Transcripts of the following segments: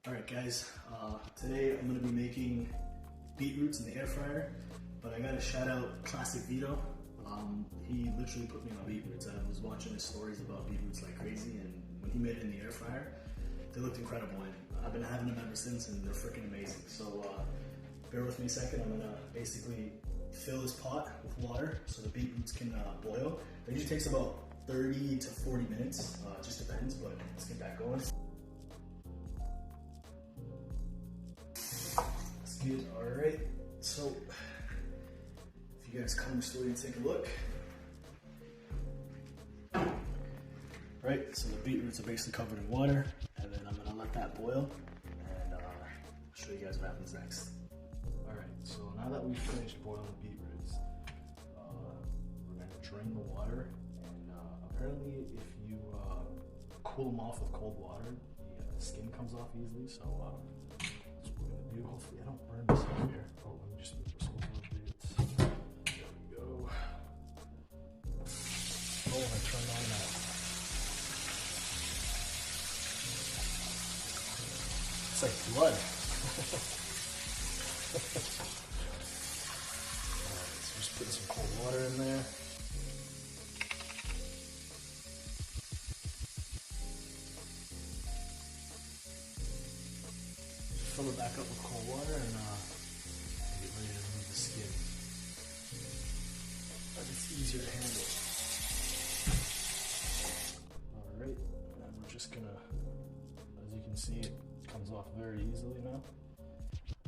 Alright guys, today I'm going to be making beetroots in the air fryer, but I gotta shout out Classic Vito. He literally put me on beetroots. I was watching his stories about beetroots like crazy, and when he made it in the air fryer, they looked incredible, and I've been having them ever since, and they're freaking amazing. So bear with me a second. I'm going to basically fill this pot with water so the beetroots can boil. It usually takes about 30 to 40 minutes, it just depends, but let's get that going. That's good. Alright, so if you guys come slowly and take a look. Right, so the beetroots are basically covered in water, and then I'm gonna let that boil, and show you guys what happens next. Alright, so now that we've finished boiling the beetroots, we're gonna drain the water, and apparently if you cool them off with cold water, the skin comes off easily, so that's what we're gonna do. Hopefully I don't burn myself here. Oh, let me just move this over a bit. There we go. Oh, I turned on that. It's like blood. Alright, so just putting some cold water in there. Just fill it back up with cold water and get ready to remove the skin. But it's easier to handle. Alright, and we're just gonna, as you can see, it comes off very easily now.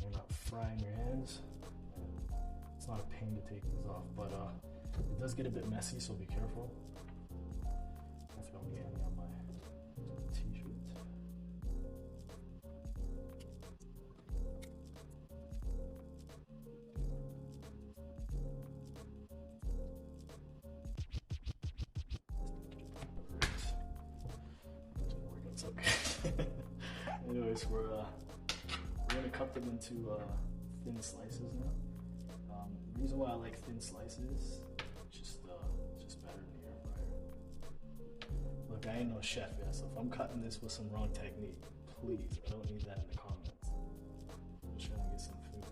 You're not frying your hands. It's not a pain to take these off, but it does get a bit messy, so be careful. If I don't get any on my t-shirt. It's okay. Anyways, we're gonna cut them into thin slices now. The reason why I like thin slices, it's just better in the air fryer. Look, I ain't no chef yet, so if I'm cutting this with some wrong technique, please, I don't need that in the comments. I'm just trying to get some food.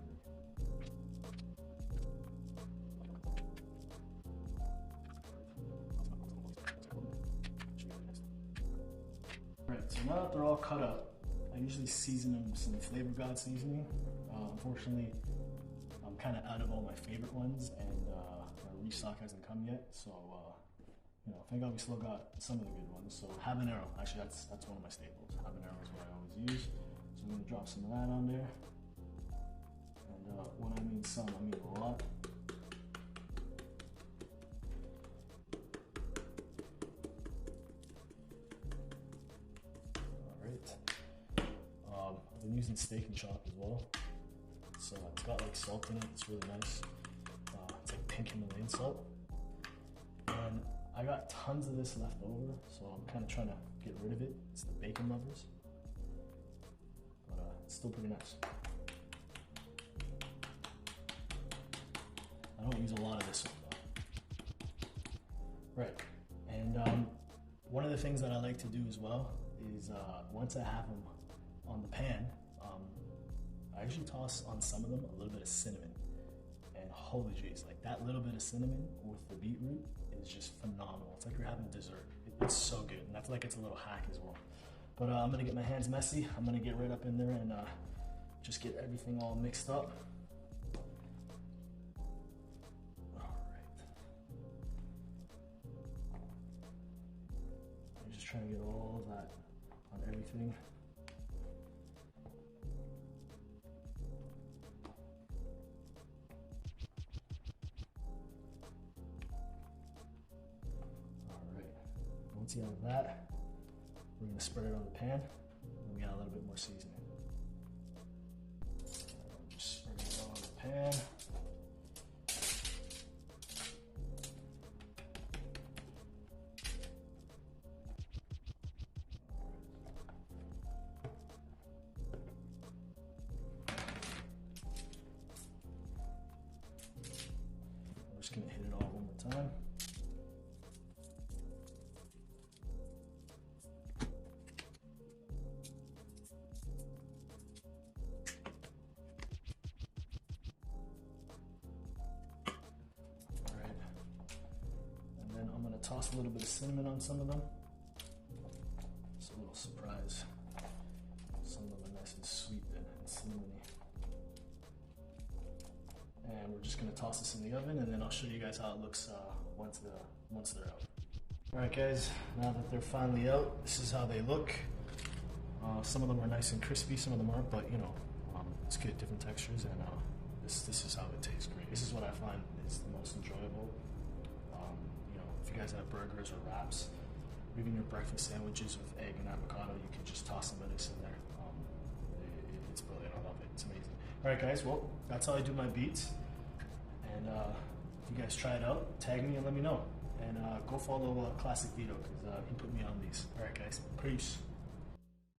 Alright, so now that they're all cut up, I usually season them with some Flavor God seasoning. Unfortunately, I'm kind of out of all my favorite ones, and my restock hasn't come yet. So, thank God we still got some of the good ones. So, habanero, actually, that's one of my staples. Habanero is what I always use. So, I'm gonna drop some of that on there. And when I mean some, I mean a lot. I've been using Steak and Shop as well, so it's got like salt in it. It's really nice. It's like pink Himalayan salt, and I got tons of this left over, so I'm kind of trying to get rid of it. It's the bacon lovers, but it's still pretty nice. I don't use a lot of this one though. Right, and one of the things that I like to do as well is once I have them on the pan, I usually toss on some of them a little bit of cinnamon, and holy jeez, like that little bit of cinnamon with the beetroot is just phenomenal. It's like you're having dessert. It's so good, and that's like it's a little hack as well. But I'm gonna get my hands messy. I'm gonna get right up in there and just get everything all mixed up. All right. I'm just trying to get all of that on everything. Once you have that, we're going to spread it on the pan, and we got a little bit more seasoning. Just spread it on the pan. We're just going to hit it all one more time. toss a little bit of cinnamon on some of them. It's a little surprise. Some of them are nice and sweet and cinnamony. And we're just gonna toss this in the oven, and then I'll show you guys how it looks once they're out. All right, guys. Now that they're finally out, this is how they look. Some of them are nice and crispy, some of them aren't, but you know, it's good, different textures, and this is how it tastes great. This is what I find is the most enjoyable. You know, if you guys have burgers or wraps, or even your breakfast sandwiches with egg and avocado, you can just toss some of this in there. It's brilliant. I love it. It's amazing. All right, guys. Well, that's how I do my beets. And if you guys try it out, tag me and let me know. And go follow Classic Vito because he put me on these. All right, guys. Peace.